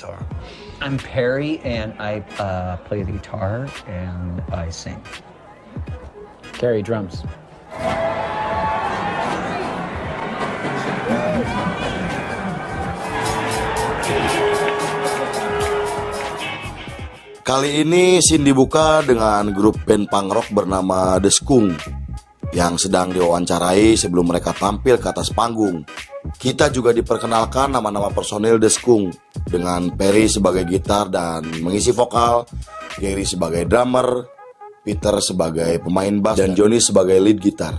guitar? I'm Perry, and I play the guitar and I sing. Carry drums. Kali ini scene dibuka dengan grup band punk rock bernama The Skunk yang sedang diwawancarai sebelum mereka tampil ke atas panggung. Kita juga diperkenalkan nama-nama personil The Skunk dengan Perry sebagai gitar dan mengisi vokal, Gary sebagai drummer, Peter sebagai pemain bass, dan Johnny sebagai lead gitar.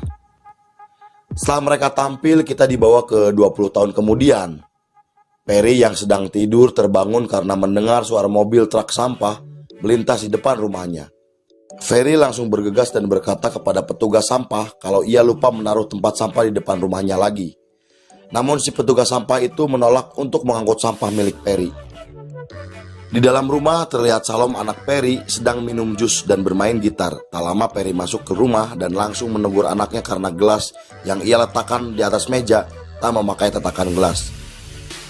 Setelah mereka tampil, kita dibawa ke 20 tahun kemudian. Perry yang sedang tidur terbangun karena mendengar suara mobil truk sampah melintas di depan rumahnya. Perry langsung bergegas dan berkata kepada petugas sampah kalau ia lupa menaruh tempat sampah di depan rumahnya lagi. Namun si petugas sampah itu menolak untuk mengangkut sampah milik Perry. Di dalam rumah terlihat Salom anak Perry sedang minum jus dan bermain gitar. Tak lama Perry masuk ke rumah dan langsung menegur anaknya karena gelas yang ia letakkan di atas meja tak memakai tatakan gelas.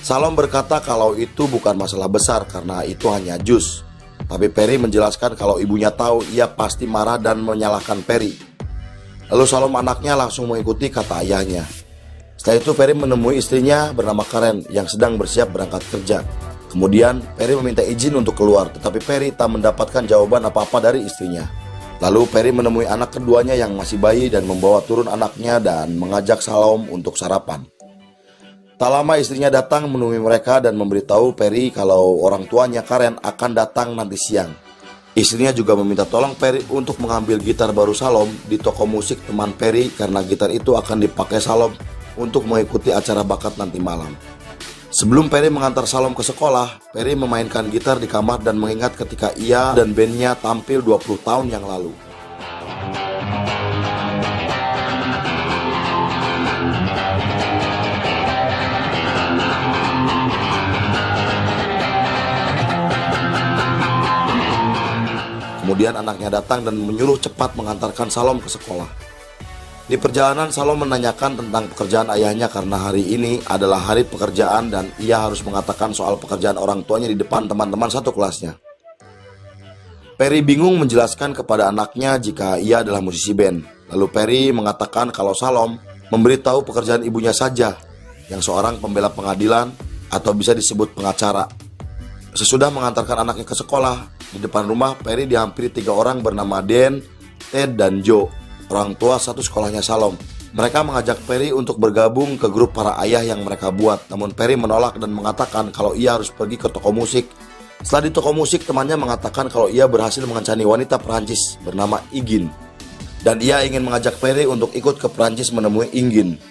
Salom berkata kalau itu bukan masalah besar karena itu hanya jus. Tapi Perry menjelaskan kalau ibunya tahu ia pasti marah dan menyalahkan Perry. Lalu Salom anaknya langsung mengikuti kata ayahnya. Setelah itu Perry menemui istrinya bernama Karen yang sedang bersiap berangkat kerja. Kemudian Perry meminta izin untuk keluar, tetapi Perry tak mendapatkan jawaban apa-apa dari istrinya. Lalu Perry menemui anak keduanya yang masih bayi dan membawa turun anaknya dan mengajak Salom untuk sarapan. Tak lama istrinya datang menemui mereka dan memberitahu Perry kalau orang tuanya Karen akan datang nanti siang. Istrinya juga meminta tolong Perry untuk mengambil gitar baru Salom di toko musik teman Perry karena gitar itu akan dipakai Salom untuk mengikuti acara bakat nanti malam. Sebelum Perry mengantar Salom ke sekolah, Perry memainkan gitar di kamar dan mengingat ketika ia dan bandnya tampil 20 tahun yang lalu. Kemudian anaknya datang dan menyuruh cepat mengantarkan Salom ke sekolah. Di perjalanan Salom menanyakan tentang pekerjaan ayahnya karena hari ini adalah hari pekerjaan dan ia harus mengatakan soal pekerjaan orang tuanya di depan teman-teman satu kelasnya. Perry bingung menjelaskan kepada anaknya jika ia adalah musisi band. Lalu Perry mengatakan kalau Salom memberitahu pekerjaan ibunya saja, yang seorang pembela pengadilan atau bisa disebut pengacara. Sesudah mengantarkan anaknya ke sekolah, di depan rumah Perry dihampiri 3 orang bernama Dan, Ted, dan Joe, orang tua satu sekolahnya Salom. Mereka mengajak Perry untuk bergabung ke grup para ayah yang mereka buat, namun Perry menolak dan mengatakan kalau ia harus pergi ke toko musik. Setelah di toko musik, temannya mengatakan kalau ia berhasil mengencani wanita Perancis bernama Igin, dan ia ingin mengajak Perry untuk ikut ke Perancis menemui Igin.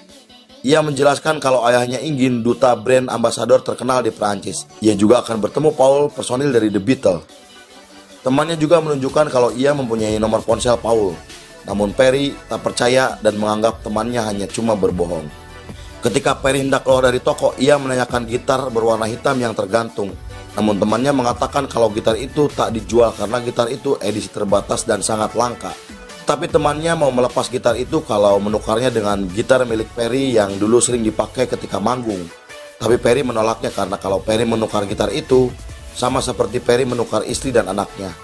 Ia menjelaskan kalau ayahnya Igin duta brand ambasador terkenal di Perancis. Ia juga akan bertemu Paul, personil dari The Beatles. Temannya juga menunjukkan kalau ia mempunyai nomor ponsel Paul. Namun Perry tak percaya dan menganggap temannya hanya cuma berbohong. Ketika Perry hendak keluar dari toko, ia menanyakan gitar berwarna hitam yang tergantung. Namun temannya mengatakan kalau gitar itu tak dijual karena gitar itu edisi terbatas dan sangat langka. Tapi temannya mau melepas gitar itu kalau menukarnya dengan gitar milik Perry yang dulu sering dipakai ketika manggung. Tapi Perry menolaknya karena kalau Perry menukar gitar itu, sama seperti Perry menukar istri dan anaknya.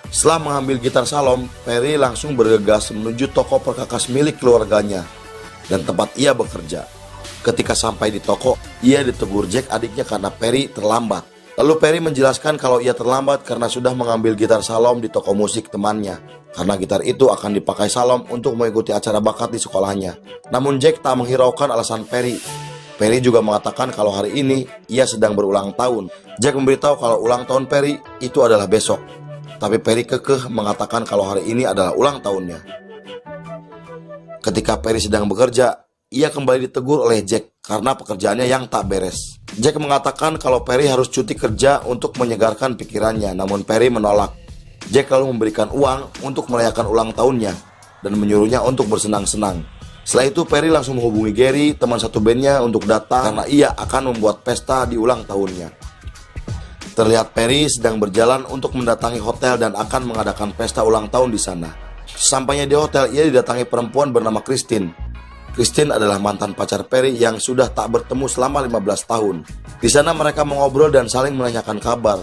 Setelah mengambil gitar Salom, Perry langsung bergegas menuju toko perkakas milik keluarganya dan tempat ia bekerja. Ketika sampai di toko, ia ditegur Jack adiknya karena Perry terlambat. Lalu Perry menjelaskan kalau ia terlambat karena sudah mengambil gitar Salom di toko musik temannya, karena gitar itu akan dipakai Salom untuk mengikuti acara bakat di sekolahnya. Namun Jack tak menghiraukan alasan Perry. Perry juga mengatakan kalau hari ini ia sedang berulang tahun. Jack memberitahu kalau ulang tahun Perry itu adalah besok. Tapi Perry kekeh mengatakan kalau hari ini adalah ulang tahunnya. Ketika Perry sedang bekerja, ia kembali ditegur oleh Jack karena pekerjaannya yang tak beres. Jack mengatakan kalau Perry harus cuti kerja untuk menyegarkan pikirannya, namun Perry menolak. Jack lalu memberikan uang untuk merayakan ulang tahunnya dan menyuruhnya untuk bersenang-senang. Setelah itu Perry langsung menghubungi Gary, teman satu bandnya, untuk datang karena ia akan membuat pesta di ulang tahunnya. Terlihat Perry sedang berjalan untuk mendatangi hotel dan akan mengadakan pesta ulang tahun di sana. Sampainya di hotel, ia didatangi perempuan bernama Christine. Christine adalah mantan pacar Perry yang sudah tak bertemu selama 15 tahun. Di sana mereka mengobrol dan saling menanyakan kabar.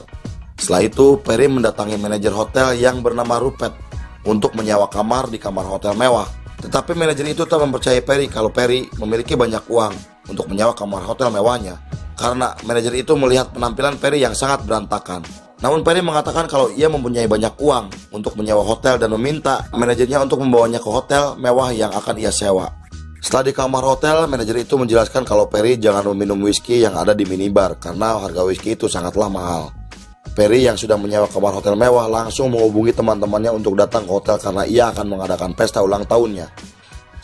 Setelah itu, Perry mendatangi manajer hotel yang bernama Rupert untuk menyewa kamar di kamar hotel mewah. Tetapi manajer itu tak mempercayai Perry kalau Perry memiliki banyak uang untuk menyewa kamar hotel mewahnya, karena manajer itu melihat penampilan Perry yang sangat berantakan. Namun Perry mengatakan kalau ia mempunyai banyak uang untuk menyewa hotel dan meminta manajernya untuk membawanya ke hotel mewah yang akan ia sewa. Setelah di kamar hotel, manajer itu menjelaskan kalau Perry jangan meminum whisky yang ada di minibar karena harga whisky itu sangatlah mahal. Perry yang sudah menyewa kamar hotel mewah langsung menghubungi teman-temannya untuk datang ke hotel karena ia akan mengadakan pesta ulang tahunnya.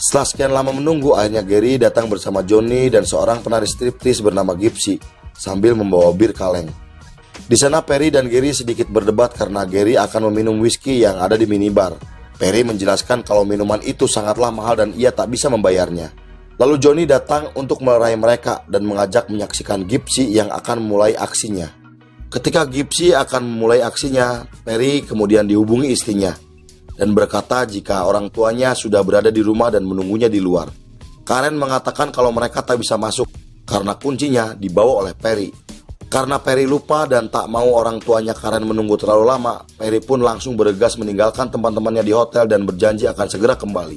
Setelah sekian lama menunggu, akhirnya Gary datang bersama Johnny dan seorang penari striptease bernama Gypsy sambil membawa bir kaleng. Di sana Perry dan Gary sedikit berdebat karena Gary akan meminum whisky yang ada di minibar. Perry menjelaskan kalau minuman itu sangatlah mahal dan ia tak bisa membayarnya. Lalu Johnny datang untuk melerai mereka dan mengajak menyaksikan Gypsy yang akan memulai aksinya. Ketika Gypsy akan memulai aksinya, Perry kemudian dihubungi istrinya dan berkata jika orang tuanya sudah berada di rumah dan menunggunya di luar. Karen mengatakan kalau mereka tak bisa masuk karena kuncinya dibawa oleh Perry. Karena Perry lupa dan tak mau orang tuanya Karen menunggu terlalu lama, Perry pun langsung bergegas meninggalkan teman-temannya di hotel dan berjanji akan segera kembali.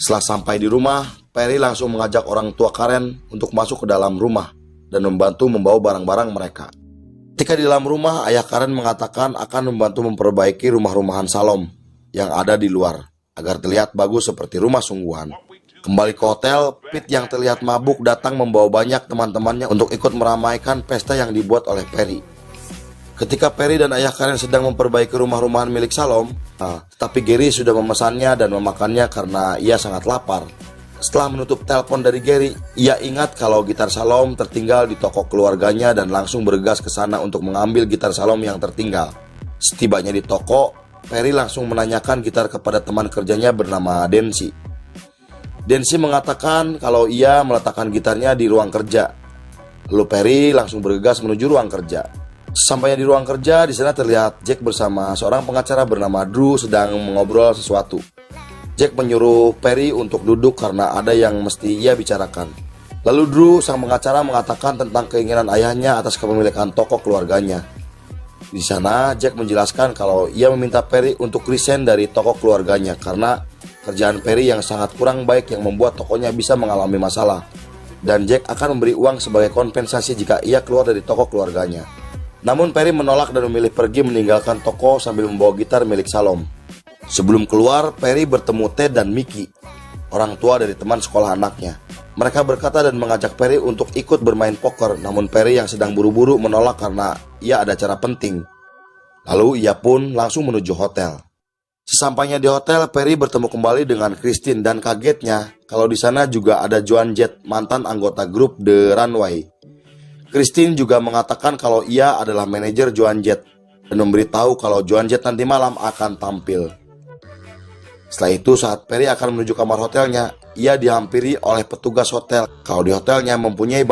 Setelah sampai di rumah, Perry langsung mengajak orang tua Karen untuk masuk ke dalam rumah dan membantu membawa barang-barang mereka. Ketika di dalam rumah, ayah Karen mengatakan akan membantu memperbaiki rumah-rumahan Salom yang ada di luar agar terlihat bagus seperti rumah sungguhan. Kembali ke hotel, Pete yang terlihat mabuk datang membawa banyak teman-temannya untuk ikut meramaikan pesta yang dibuat oleh Perry. Ketika Perry dan ayah Karen sedang memperbaiki rumah-rumahan milik Salom, tapi Gary sudah memesannya dan memakannya karena ia sangat lapar. Setelah menutup telepon dari Gary, ia ingat kalau gitar Salom tertinggal di toko keluarganya dan langsung bergegas ke sana untuk mengambil gitar Salom yang tertinggal. Setibanya di toko, Perry langsung menanyakan gitar kepada teman kerjanya bernama Densi. Densi mengatakan kalau ia meletakkan gitarnya di ruang kerja. Lalu Perry langsung bergegas menuju ruang kerja. Sampainya di ruang kerja, di sana terlihat Jack bersama seorang pengacara bernama Drew sedang mengobrol sesuatu. Jack menyuruh Perry untuk duduk karena ada yang mesti ia bicarakan. Lalu Drew, sang pengacara, mengatakan tentang keinginan ayahnya atas kepemilikan toko keluarganya. Di sana, Jack menjelaskan kalau ia meminta Perry untuk resign dari toko keluarganya karena kerjaan Perry yang sangat kurang baik yang membuat tokonya bisa mengalami masalah. Dan Jack akan memberi uang sebagai kompensasi jika ia keluar dari toko keluarganya. Namun Perry menolak dan memilih pergi meninggalkan toko sambil membawa gitar milik Salom. Sebelum keluar, Perry bertemu Ted dan Mickey, orang tua dari teman sekolah anaknya. Mereka berkata dan mengajak Perry untuk ikut bermain poker, namun Perry yang sedang buru-buru menolak karena ia ada acara penting. Lalu ia pun langsung menuju hotel. Sesampainya di hotel, Perry bertemu kembali dengan Christine dan kagetnya kalau di sana juga ada Joan Jett, mantan anggota grup The Runway. Christine juga mengatakan kalau ia adalah manajer Joan Jett dan memberitahu kalau Joan Jett nanti malam akan tampil. Setelah itu, saat Perry akan menuju kamar hotelnya, ia dihampiri oleh petugas hotel kalau di hotelnya mempunyai